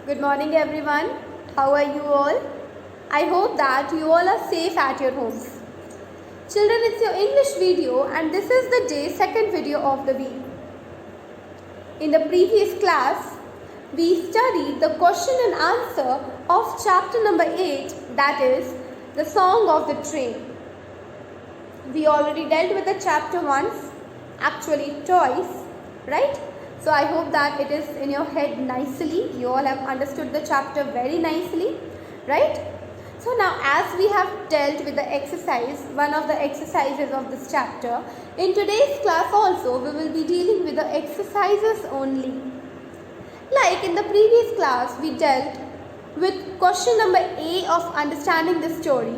Good morning everyone. How are you all? I hope that you all are safe at your homes. Children, it's your English video and this is the day second video of the week. In the previous class, we studied the question and answer of chapter number 8, that is the Song of the Train. We already dealt with the chapter once, actually twice, right? So I hope that it is in your head nicely. You all have understood the chapter very nicely, right? So now as we have dealt with the exercise, one of the exercises of this chapter, in today's class also we will be dealing with the exercises only. Like in the previous class we dealt with question number A of understanding the story.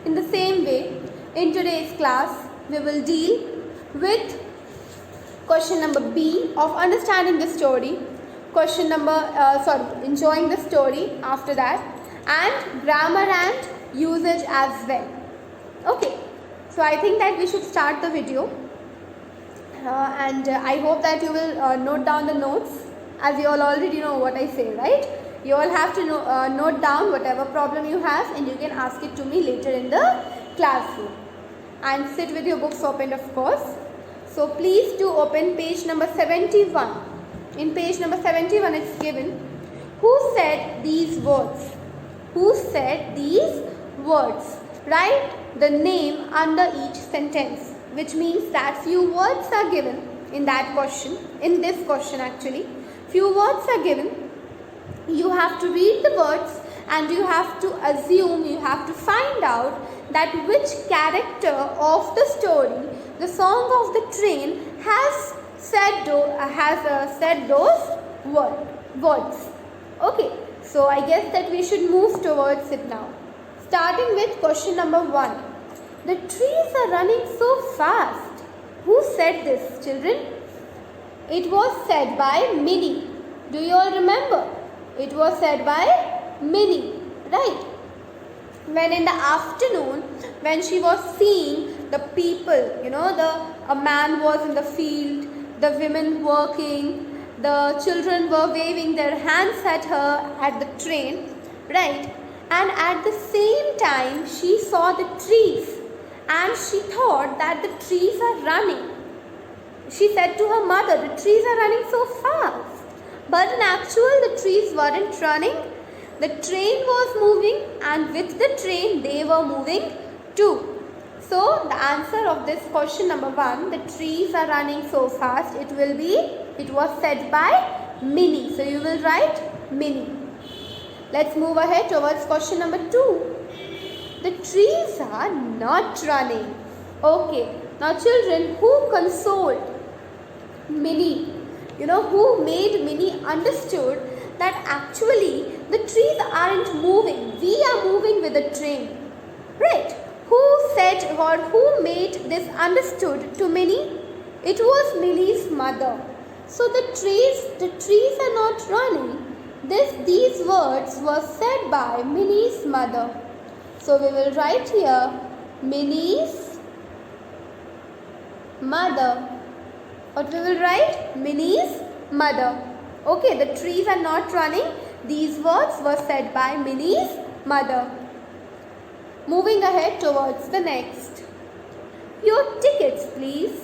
In the same way, in today's class we will deal with question number B of understanding the story, enjoying the story after that, and grammar and usage as well. Okay, so I think that we should start the video and I hope that you will note down the notes, as you all already know what I say, right? You all have to note down whatever problem you have and you can ask it to me later in the classroom. And sit with your books open, of course. So please do open page number 71. In page number 71 it's given, who said these words? Who said these words? Write the name under each sentence, which means that few words are given in that question, in this question actually. Few words are given. You have to read the words and you have to assume, you have to find out that which character of the story, the Song of the Train, has said those words. Okay, so I guess that we should move towards it now. Starting with question number 1. The trees are running so fast. Who said this, children? It was said by Minnie. Do you all remember? It was said by Minnie, right? When in the afternoon, when she was seeing the people, a man was in the field, the women working, the children were waving their hands at her at the train, right? And at the same time, she saw the trees and she thought that the trees are running. She said to her mother, the trees are running so fast. But in actual, the trees weren't running. The train was moving and with the train they were moving too. So the answer of this question number 1, the trees are running so fast, it was said by Minnie. So you will write Minnie. Let's move ahead towards question number 2. The trees are not running. Okay, now children, who consoled Minnie? Who made Minnie understood that actually the trees aren't moving. We are moving with the train. Right? Who said or who made this understood to Minnie? It was Minnie's mother. So the trees are not running. These words were said by Minnie's mother. So we will write here Minnie's mother. What we will write? Minnie's mother. Okay, the trees are not running. These words were said by Minnie's mother. Moving ahead towards the next. Your tickets, please.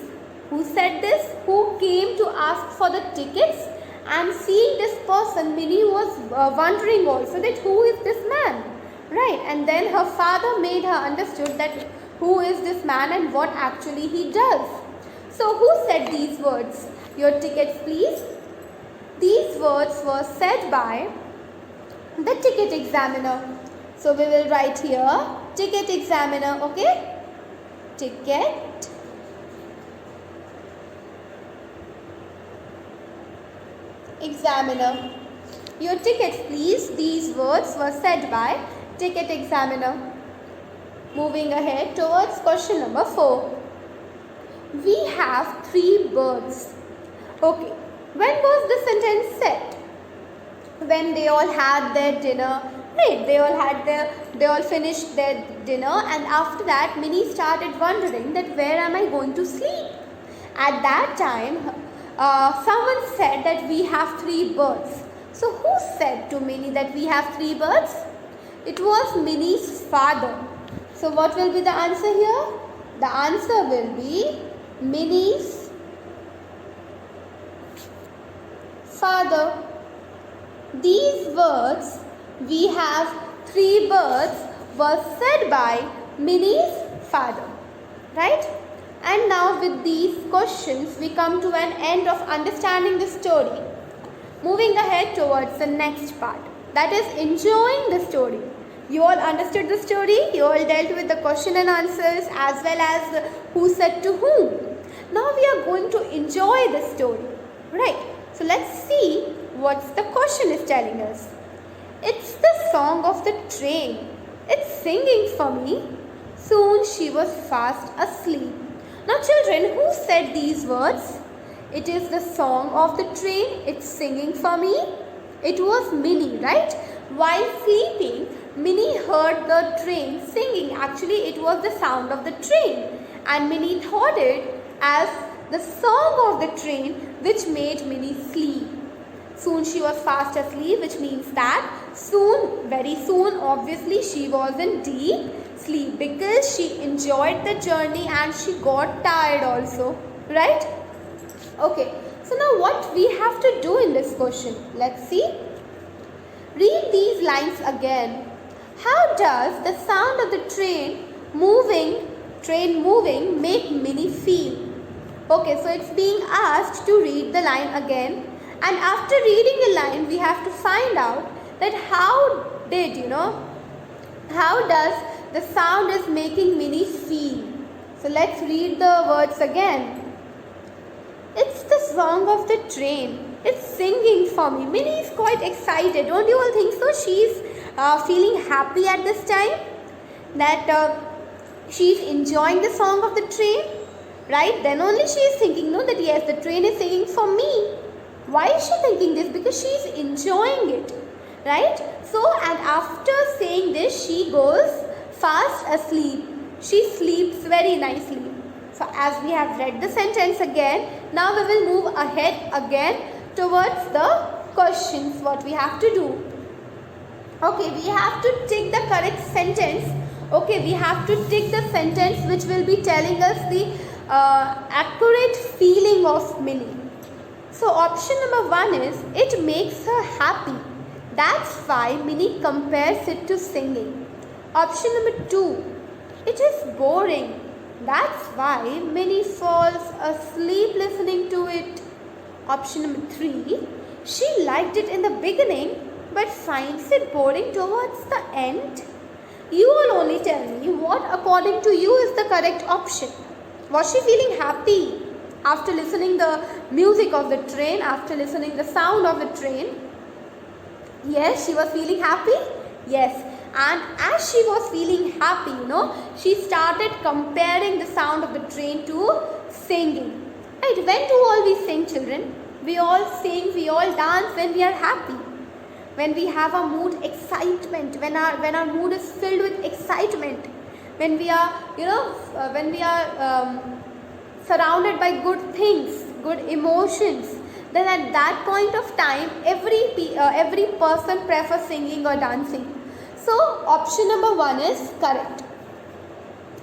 Who said this? Who came to ask for the tickets? And seeing this person, Minnie was wondering also that who is this man? Right, and then her father made her understood that who is this man and what actually he does. So who said these words? Your tickets, please. These words were said by the ticket examiner. So we will write here ticket examiner, okay? Ticket examiner. Your tickets, please. These words were said by ticket examiner. Moving ahead towards question number 4. We have 3 birds. Okay. When was the sentence said? When they all had their dinner, right? They all finished their dinner, and after that Minnie started wondering that where am I going to sleep? At that time, someone said that we have 3 birds. So who said to Minnie that we have 3 birds? It was Minnie's father. So what will be the answer here? The answer will be Minnie's father. These words, we have 3 birds, were said by Minnie's father. Right? And now with these questions, we come to an end of understanding the story. Moving ahead towards the next part, that is enjoying the story. You all understood the story, you all dealt with the question and answers as well as who said to whom. Now we are going to enjoy the story, right? So let's see what the question is telling us. It's the song of the train. It's singing for me. Soon she was fast asleep. Now children, who said these words? It is the song of the train. It's singing for me. It was Minnie, right? While sleeping, Minnie heard the train singing. Actually, it was the sound of the train. And Minnie thought it as the song of the train which made Minnie sleep. Soon she was fast asleep, which means that soon, very soon, obviously she was in deep sleep because she enjoyed the journey and she got tired also, right? Okay, so now what we have to do in this question? Let's see. Read these lines again. How does the sound of the train moving make Minnie feel? Okay, so it's being asked to read the line again, and after reading the line we have to find out that how does the sound is making Minnie feel. So let's read the words again. It's the song of the train. It's singing for me. Minnie is quite excited. Don't you all think so? She's feeling happy at this time that she's enjoying the song of the train. Right? Then only she is thinking, no, that yes, the train is singing for me. Why is she thinking this? Because she is enjoying it. Right? So, and after saying this, she goes fast asleep. She sleeps very nicely. So, as we have read the sentence again, now we will move ahead again towards the questions, what we have to do. Okay, we have to tick the correct sentence. Okay, we have to tick the sentence which will be telling us the accurate feeling of Minnie. So, option number 1 is, it makes her happy. That's why Minnie compares it to singing. Option number 2, it is boring. That's why Minnie falls asleep listening to it. Option number 3, she liked it in the beginning but finds it boring towards the end. You will only tell me what according to you is the correct option. Was she feeling happy after listening the music of the train, after listening the sound of the train? Yes, she was feeling happy. Yes. And as she was feeling happy, she started comparing the sound of the train to singing. Right? When do all we sing, children? We all sing, we all dance when we are happy. When we have a mood excitement, when our mood is filled with excitement, when we are, surrounded by good things, good emotions, then at that point of time, every person prefers singing or dancing. So, option number 1 is correct.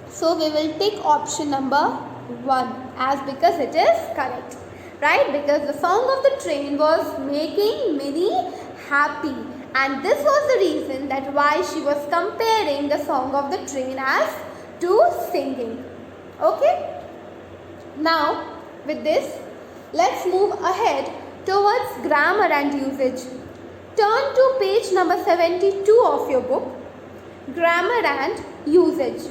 So, we will take option number 1 as because it is correct. Right? Because the song of the train was making Minnie happy. And this was the reason that why she was comparing the song of the train as to singing. Okay? Now, with this, let's move ahead towards grammar and usage. Turn to page number 72 of your book, Grammar and Usage.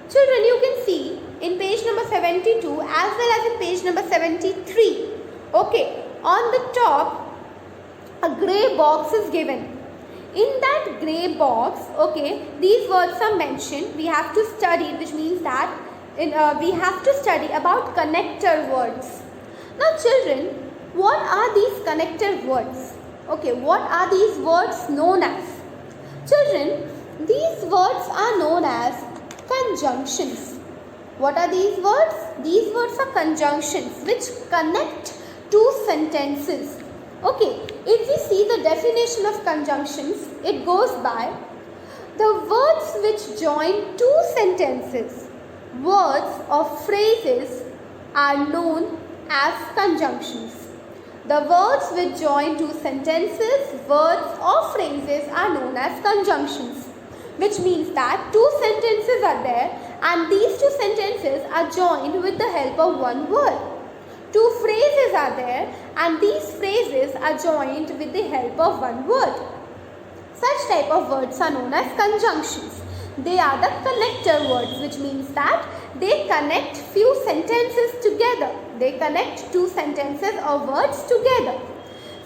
Children, you can see in page number 72 as well as in page number 73. Okay, on the top, a grey box is given. In that grey box, okay, these words are mentioned. We have to study, which means that we have to study about connector words. Now, children, what are these connector words? Okay, what are these words known as? Children, these words are known as conjunctions. What are these words? These words are conjunctions which connect two sentences. Okay, if we see the definition of conjunctions, it goes by the words which join two sentences, words or phrases are known as conjunctions. The words which join two sentences, words or phrases are known as conjunctions, which means that two sentences are there and these two sentences are joined with the help of one word. Two phrases are there and these phrases are joined with the help of one word. Such type of words are known as conjunctions. They are the connector words, which means that they connect few sentences together. They connect two sentences or words together.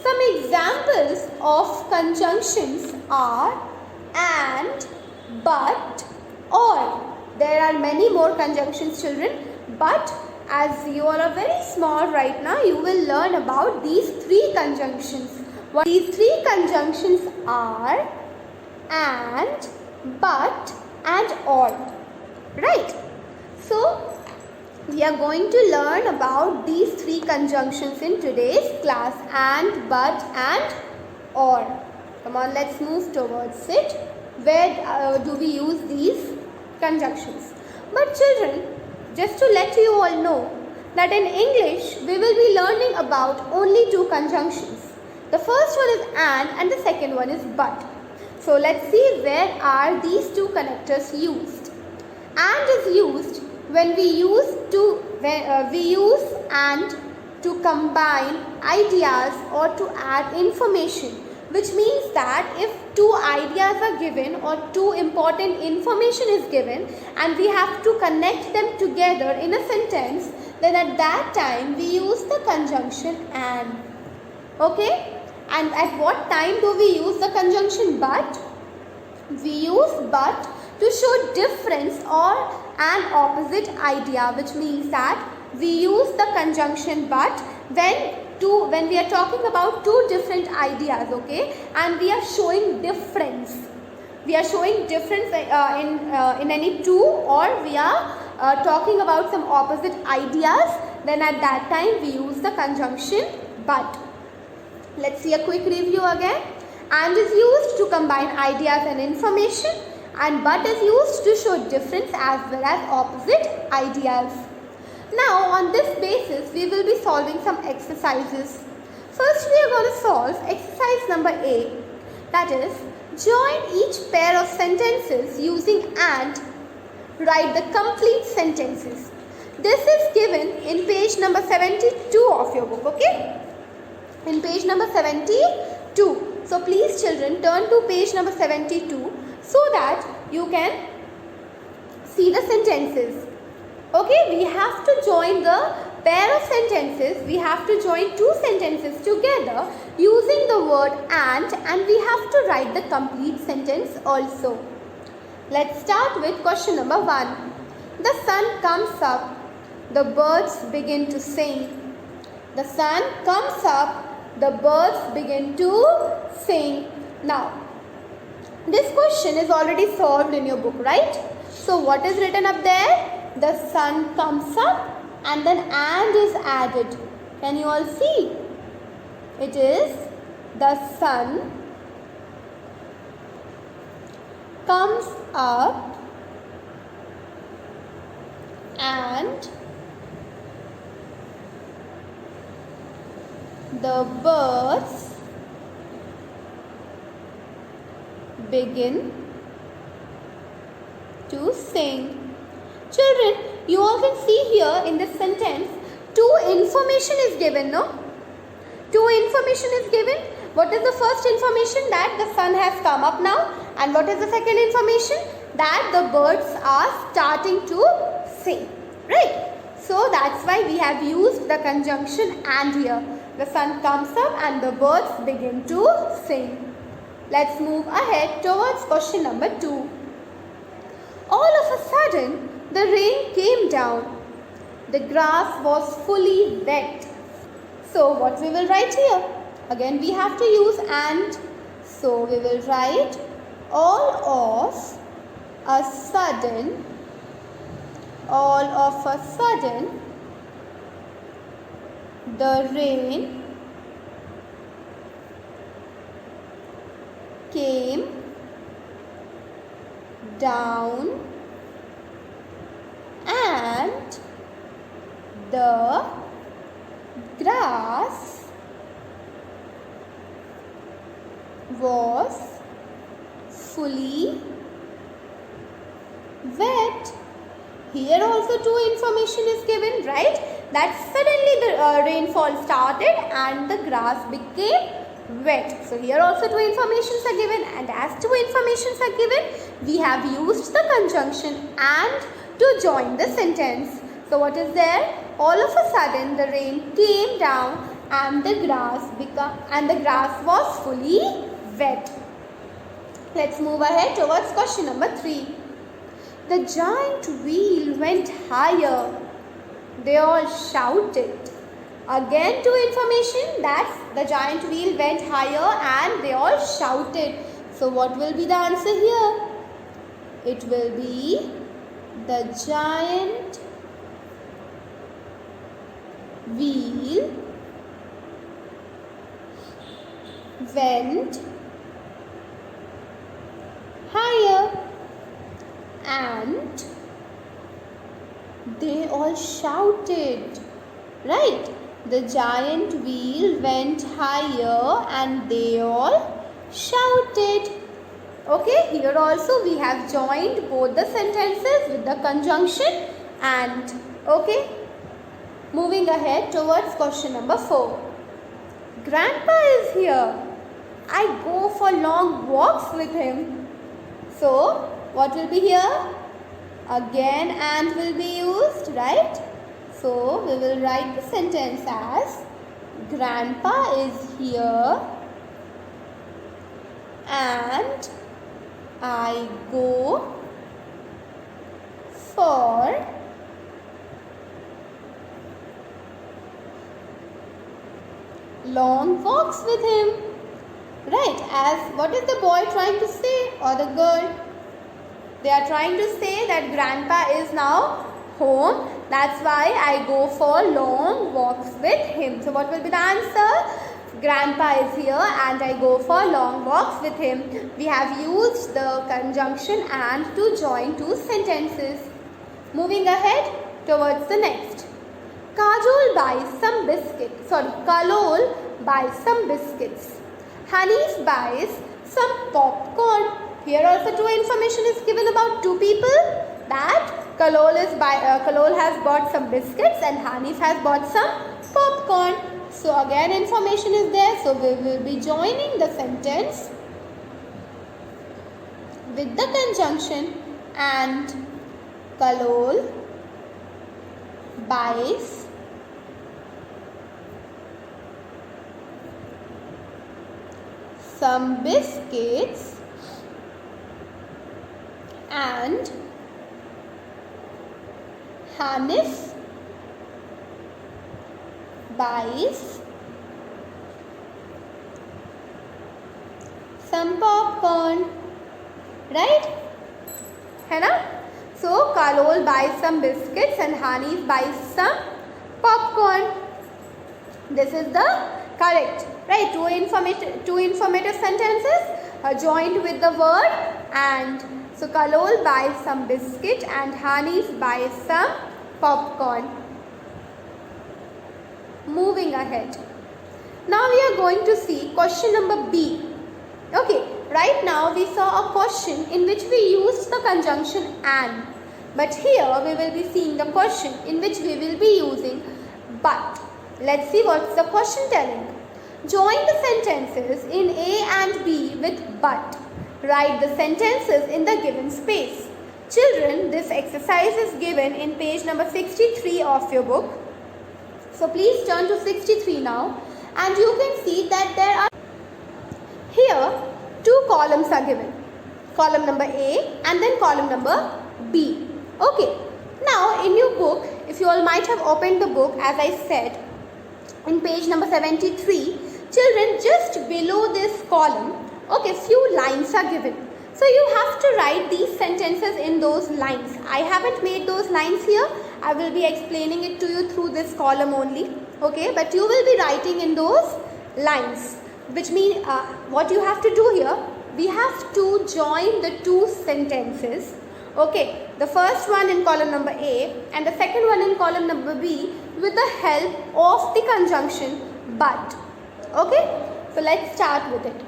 Some examples of conjunctions are and, but, or. There are many more conjunctions, children, but as you all are very small right now, you will learn about these three conjunctions. What these three conjunctions are and, but and or. Right? So, we are going to learn about these three conjunctions in today's class, and, but and or. Come on, let's move towards it. Where do we use these conjunctions? But children, just to let you all know that in English, we will be learning about only two conjunctions. The first one is and the second one is but. So let's see where are these two connectors used. And is used when we use and to combine ideas or to add information, which means that if two ideas are given or two important information is given and we have to connect them together in a sentence, then at that time we use the conjunction and. Okay? And at what time do we use the conjunction but? We use but to show difference or an opposite idea, which means that we use the conjunction but when we are talking about two different ideas, okay, and we are showing difference. We are showing difference in any two, or we are talking about some opposite ideas, then at that time we use the conjunction but. Let's see a quick review again. And is used to combine ideas and information, and but is used to show difference as well as opposite ideas. Now on this basis we will be solving some exercises. First we are going to solve exercise number A, that is join each pair of sentences using and write the complete sentences. This is given in page number 72 of your book, okay? In page number 72. So please children turn to page number 72 so that you can see the sentences. Okay, we have to join the pair of sentences. We have to join two sentences together using the word and we have to write the complete sentence also. Let's start with question number 1. The sun comes up, the birds begin to sing. The sun comes up, the birds begin to sing. Now, this question is already solved in your book, right? So, what is written up there? The sun comes up and then and is added. Can you all see? It is the sun comes up and the birds begin to sing. Children, you all can see here in this sentence, two information is given, no? Two information is given. What is the first information? That the sun has come up now. And what is the second information? That the birds are starting to sing. Right? So that's why we have used the conjunction and here. The sun comes up and the birds begin to sing. Let's move ahead towards question number 2. All of a sudden, the rain came down. The grass was fully wet. So what we will write here? Again we have to use and. So we will write all of a sudden, the rain came down and the grass was fully wet. Here also two information is given, right? That suddenly the rainfall started and the grass became wet. So here also two informations are given, and as two informations are given, we have used the conjunction and to join the sentence. So what is there? All of a sudden the rain came down and the grass was fully wet. Let's move ahead towards question number 3. The giant wheel went higher. They all shouted. Again two information, that's the giant wheel went higher and they all shouted. So what will be the answer here? It will be the giant wheel went higher and they all shouted. Right? The giant wheel went higher and they all shouted. Okay, here also we have joined both the sentences with the conjunction and. Okay, moving ahead towards question number 4. Grandpa is here. I go for long walks with him. So, what will be here? Again and will be used, right? So, we will write the sentence as Grandpa is here and I go for long walks with him. Right, as what is the boy trying to say or the girl? They are trying to say that grandpa is now home. That's why I go for long walks with him. So what will be the answer? Grandpa is here and I go for long walks with him. We have used the conjunction and to join two sentences. Moving ahead towards the next. Kajol buys some biscuits. Kalol buys some biscuits. Hanif buys some popcorn. Here also two information is given about two people. That Kalol has bought some biscuits and Hanif has bought some popcorn. So again information is there. So we will be joining the sentence with the conjunction and Kalol buys some biscuits and Hanif buys some popcorn. Right? है ना? So Kalol buys some biscuits and Hanif buys some popcorn. This is the correct. Right? Two informative sentences joined with the word and. So Kalol buys some biscuit and Hanif buys some popcorn. Moving ahead. Now we are going to see question number B. Okay, right now we saw a question in which we used the conjunction and. But here we will be seeing the question in which we will be using but. Let's see what's the question telling. Join the sentences in A and B with but. Write the sentences in the given space. Children, this exercise is given in page number 63 of your book. So please turn to 63 now and you can see that there are here two columns are given. Column number A and then column number B. Okay. Now in your book, if you all might have opened the book as I said in page number 73, children, just below this column, okay, few lines are given. So you have to write these sentences in those lines. I haven't made those lines here. I will be explaining it to you through this column only. Okay, but you will be writing in those lines. Which means what you have to do here, we have to join the two sentences. Okay, the first one in column number A and the second one in column number B with the help of the conjunction but. Okay, so let's start with it.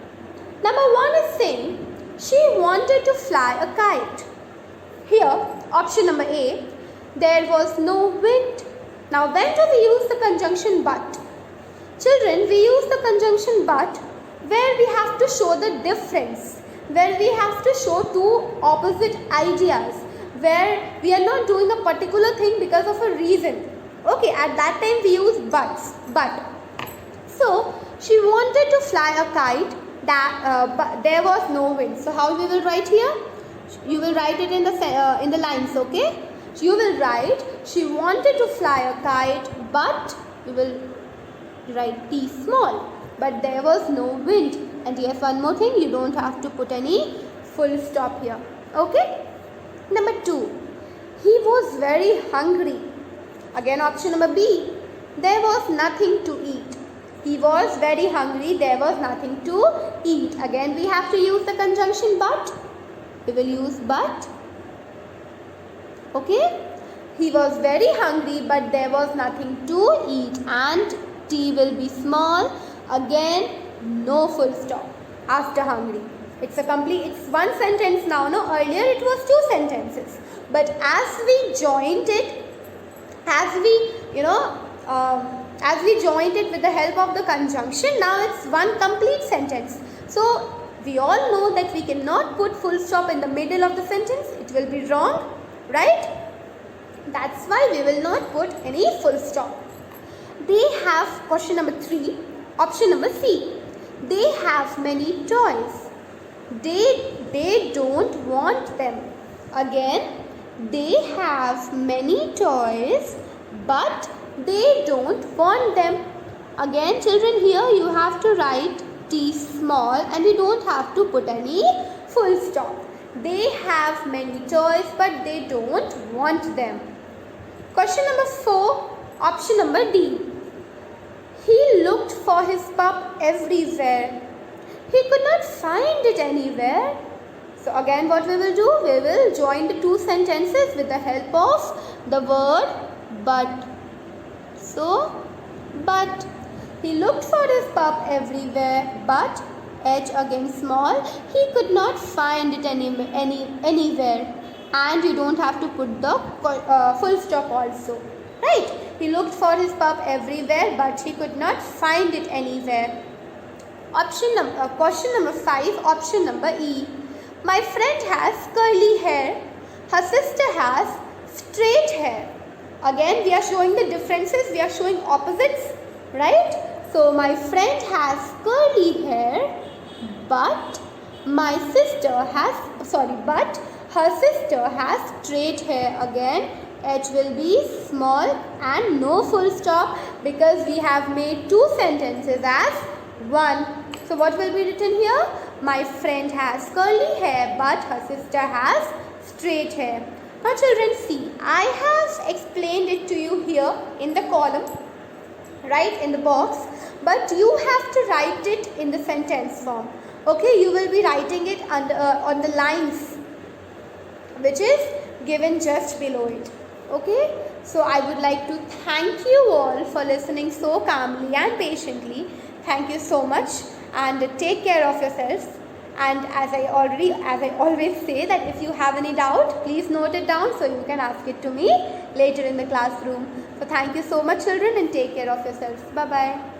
Number 1 is saying she wanted to fly a kite. Here, option number A, there was no wind. Now, when do we use the conjunction but? Children, we use the conjunction but where we have to show the difference, where we have to show two opposite ideas, where we are not doing a particular thing because of a reason. Okay, at that time we use but. So, she wanted to fly a kite, but there was no wind. So, how we will write here? You will write it in the lines, okay? You will write, she wanted to fly a kite, but you will write T small. But there was no wind. And yes, one more thing, you don't have to put any full stop here. Okay? Number 2, he was very hungry. Again, option number B, there was nothing to eat. He was very hungry, there was nothing to eat. Again, we have to use the conjunction but. We will use but. Okay? He was very hungry, but there was nothing to eat. And T will be small. Again, no full stop after hungry. It's one sentence now. No, earlier it was two sentences. But as we joined it, as we joined it with the help of the conjunction, now it's one complete sentence. So, we all know that we cannot put full stop in the middle of the sentence. It will be wrong, right? That's why we will not put any full stop. They have, question number 3, option number C. They have many toys. They don't want them. Again, they have many toys, but they don't want them. Again, children, here you have to write T small and you don't have to put any full stop. They have many toys, but they don't want them. Question number 4, option number D. He looked for his pup everywhere. He could not find it anywhere. So again, what we will do? We will join the two sentences with the help of the word but. So, but. He looked for his pup everywhere, but H again small. He could not find it anywhere. And you don't have to put the full stop also. Right? He looked for his pup everywhere, but he could not find it anywhere. Question number 5, option number E. My friend has curly hair. Her sister has straight hair. Again, we are showing the differences. We are showing opposites. Right? So, my friend has curly hair, but her sister has straight hair. Again, H will be small and no full stop because we have made two sentences as one. So, what will be written here? My friend has curly hair, but her sister has straight hair. Now, children, see, I have explained it to you here in the column, right, in the box, but you have to write it in the sentence form. Okay, you will be writing it on the lines which is given just below it. Okay, so I would like to thank you all for listening so calmly and patiently. Thank you so much and take care of yourselves. And as I always say that if you have any doubt, please note it down so you can ask it to me later in the classroom. So thank you so much, children, and take care of yourselves. Bye-bye.